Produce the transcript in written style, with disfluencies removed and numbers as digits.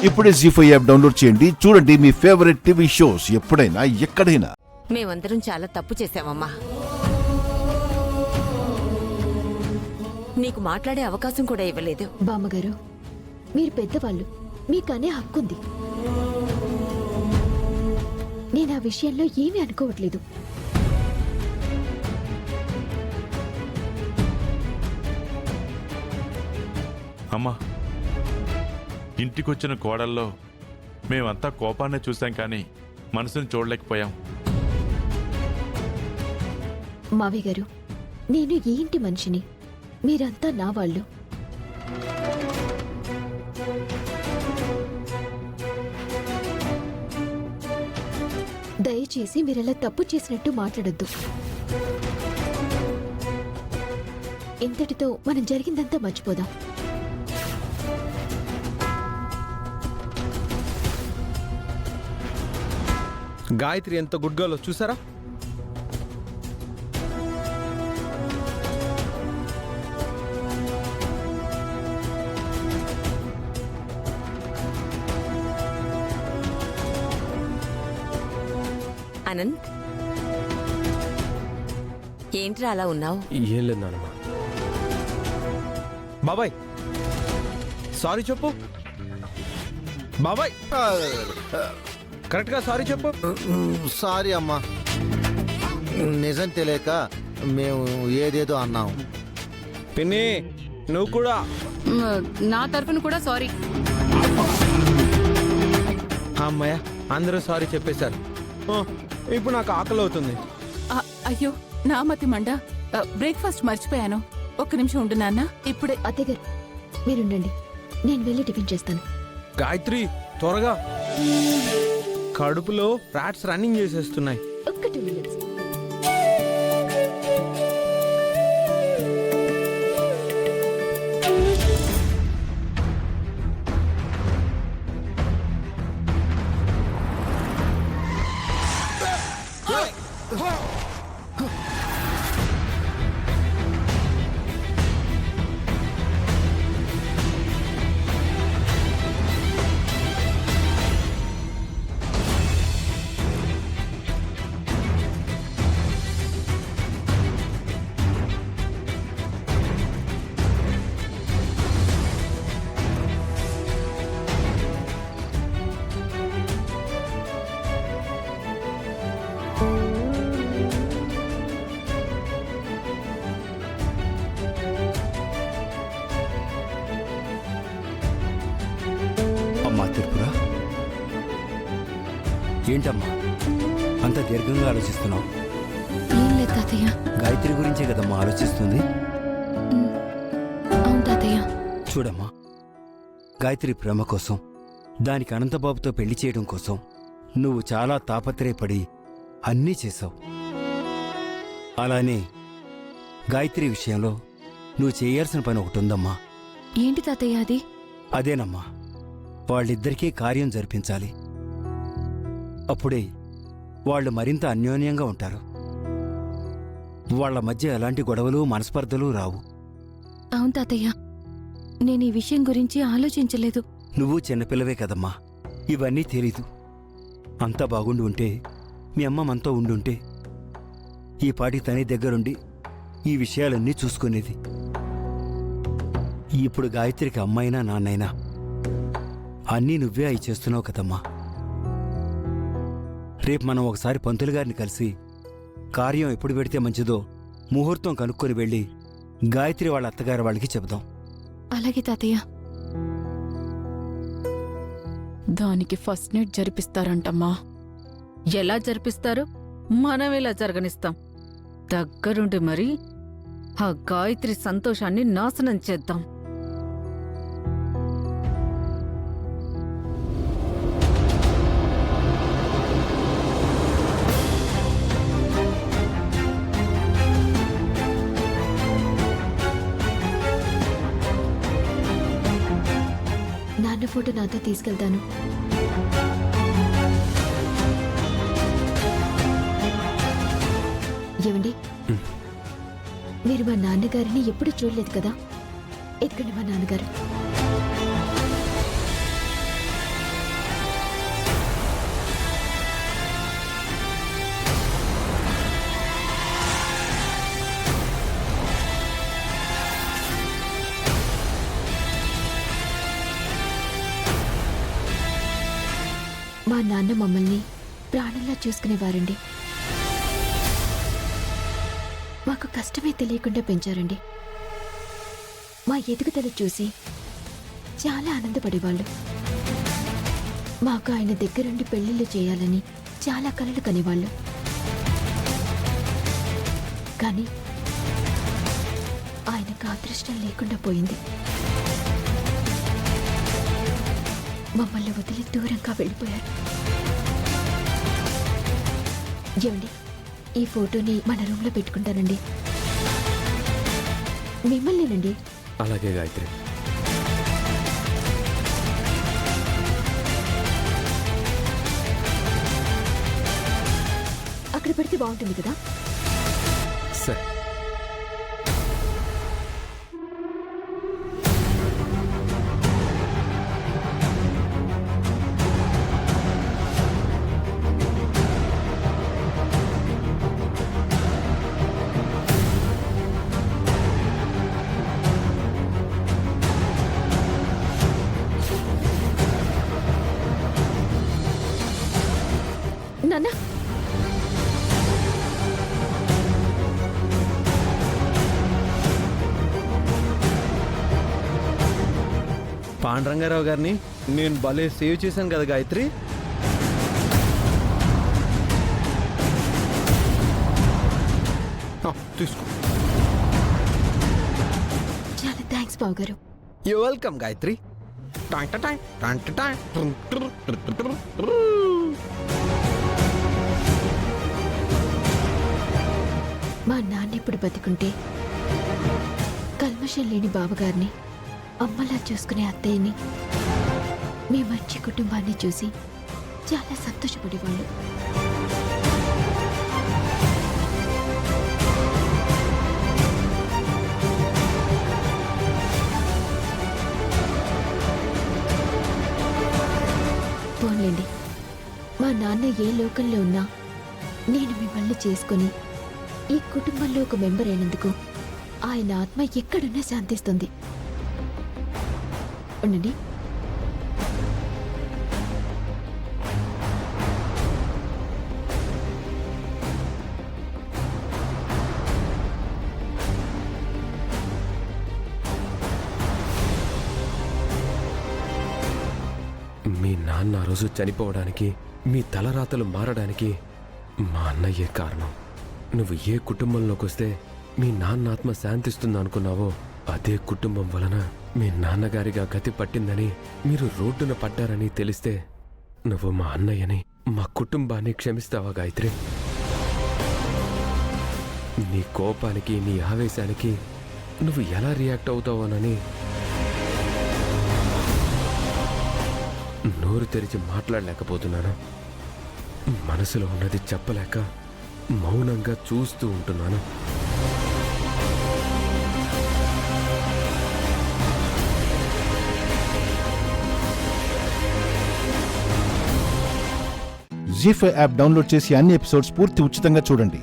ఇప్పుడే జీ5 app download చేయండి. చూడండి మీ ఫేవరెట్ టీవీ షోస్ ఎప్పుడైనా ఎక్కడైనా. మేమందరం చాలా తప్పు చేశామమ్మా. నీకు మాట్లాడే అవకాశం కూడా ఇవ్వలేదు. బామ్మగారు, మీరు పెద్దవాళ్ళు, మీకనే హక్కుంది. నేను ఆ విషయంలో ఏమీ అనుకోవట్లేదు. అమ్మా, ఇంటికొచ్చిన కోడల్లో మేమంతా కోపాన్ని చూసాం కానీ మనసుని చూడలేకపోయాం. మావయ్య గారు, నేను ఈ ఇంటి మనిషిని, మీరంతా నా వాళ్ళు. దయచేసి మీరలా తప్పు చేసినట్టు మాట్లాడొద్దు. ఇంతటితో మనం జరిగిందంతా మర్చిపోదాం. గాయత్రి ఎంత గుడ్ గర్ల్ చూసారా? అనంత్, ఏంట్రా అలా ఉన్నావు? ఏం లేదు నాన్నమ్మ. బాబాయ్ సారీ చెప్పు. బాబాయ్ కరెక్ట్గా సారీ చెప్పు. సారీ అమ్మా, నిజం తెలియక మేము ఏదేదో అన్నాం. పిన్ని నువ్వు కూడా. నా తరఫున కూడా సారీ. అమ్మయ్య, అందరూ సారీ చెప్పేశారు. ఇప్పుడు నాకు ఆకలి అవుతుంది. అయ్యో నా మతి మండ, బ్రేక్ఫాస్ట్ మర్చిపోయాను. ఒక్క నిమిషం ఉండు నాన్న, ఇప్పుడే. అత్తయ్య గారు, మీరుండండి, నేను వెళ్ళి టిఫిన్ చేస్తాను. గాయత్రి త్వరగా, కడుపులో రాట్స్ రన్నింగ్ చేసేస్తున్నాయి. ఒక్క 2 minutes. అమ్మా తిరుపురా, ఏంటమ్మా అంత దీర్ఘంగా ఆలోచిస్తున్నావు? ఏం లేదు తాతయ్య. గాయత్రి గురించే కదమ్మా ఆలోచిస్తుంది. అవును తాతయ్య. చూడమ్మా, గాయత్రి ప్రేమ కోసం, దానికి అనంతబాబుతో పెళ్లి చేయడం కోసం నువ్వు చాలా తాపత్రయపడి అన్నీ చేశావు. అలానే గాయత్రి విషయంలో నువ్వు చేయాల్సిన పని ఒకటి ఉందమ్మా. ఏంటి తాతయ్య అది? అదేనమ్మా, వాళ్ళిద్దరికీ కార్యం జరిపించాలి. అప్పుడే వాళ్ళు మరింత అన్యోన్యంగా ఉంటారు. వాళ్ళ మధ్య ఎలాంటి గొడవలు మనస్పర్ధలు రావు. అవును తాతయ్య, నేను ఈ విషయం గురించి ఆలోచించలేదు. నువ్వు చిన్నపిల్లవే కదమ్మా, ఇవన్నీ తెలీదు. అంతా బాగుండి ఉంటే, మీ అమ్మ మనతో ఉండుంటే ఈ పాటి తని దగ్గరుండి ఈ విషయాలన్నీ చూసుకునేది. ఇప్పుడు గాయత్రికి అమ్మైనా నాన్నైనా అన్నీ నువ్వే అయి చేస్తున్నావు కదమ్మా. రేపు మనం ఒకసారి పంతులు గారిని కలిసి కార్యం ఎప్పుడు పెడితే మంచిదో ముహూర్తం కనుక్కొని వెళ్ళి గాయత్రి వాళ్ళ అత్తగారి వాళ్ళకి చెబుదాం. అలాగే తాతయ్య. దానికి ఫస్ట్ నైట్ జరిపిస్తారంటమ్మా. ఎలా జరిపిస్తారు? మనం ఇలా జరగనిస్తాం. దగ్గరుండి మరి ఆ గాయత్రి సంతోషాన్ని నాశనం చేద్దాం. నాన్న ఫోటో నాతో తీసుకెళ్తాను. ఏమండి, మీరు మా నాన్నగారిని ఎప్పుడు చూడలేదు కదా? ఎక్కడి మా నాన్నగారు? మా నాన్న మమ్మల్ని ప్రాణంలా చూసుకునేవారండి. మాకు కష్టమే తెలియకుండా పెంచారండి. మా ఎదుగుదల చూసి చాలా ఆనందపడేవాళ్ళు. మాకు ఆయన దగ్గరుండి పెళ్లిళ్ళు చేయాలని చాలా కలలు కనేవాళ్ళు. కానీ ఆయనకు అదృష్టం లేకుండా పోయింది. మమ్మల్ని వదిలి దూరంగా వెళ్ళిపోయారు. ఏమండి, ఈ ఫోటోని మన రూమ్లో పెట్టుకుంటానండి. మిమ్మల్నేనండి. అలాగే గాయత్రి. అక్కడ పెడితే బాగుంటుంది కదా. సరే. నాన్న, పాండురంగారావు గారిని నేను భలే సేవ్ చేశాను కదా గాయత్రి. తీసుకో. చాలా థ్యాంక్స్ బావు గారు. You welcome Gayatri. మా నాన్న ఇప్పుడు బతికుంటే కల్మషం లేని బావగారిని, అమ్మలా చూసుకునే అత్తయ్యని, మీ మంచి కుటుంబాన్ని చూసి చాలా సంతోషపడేవాళ్ళు. పోన్లేండి, మా నాన్న ఏ లోకంలో ఉన్నా నేను మిమ్మల్ని చేసుకుని ఈ కుటుంబంలో ఒక మెంబర్ అయినందుకు ఆయన ఆత్మ ఎక్కడున్నా శాంతిస్తుంది. ఉండండి. మీ నాన్న ఆ రోజు చనిపోవడానికి, మీ తలరాతలు మారడానికి మా అన్నయ్యే కారణం. నువ్వు ఏ కుటుంబంలోకి వస్తే మీ నాన్న ఆత్మ శాంతిస్తుంది అనుకున్నావో అదే కుటుంబం వలన మీ నాన్నగారిగా గతి పట్టిందని, మీరు రోడ్డున పడ్డారని తెలిస్తే నువ్వు మా అన్నయ్యని, మా కుటుంబాన్ని క్షమిస్తావా గాయత్రి? నీ కోపానికి, నీ ఆవేశానికి నువ్వు ఎలా రియాక్ట్ అవుతావోనని నోరు తెరిచి మాట్లాడలేకపోతున్నాను. మనసులో ఉన్నది చెప్పలేక మౌనంగా చూస్తూ ఉంటున్నాను. జీ5 యాప్ డౌన్లోడ్ చేసి అన్ని ఎపిసోడ్స్ పూర్తి ఉచితంగా చూడండి.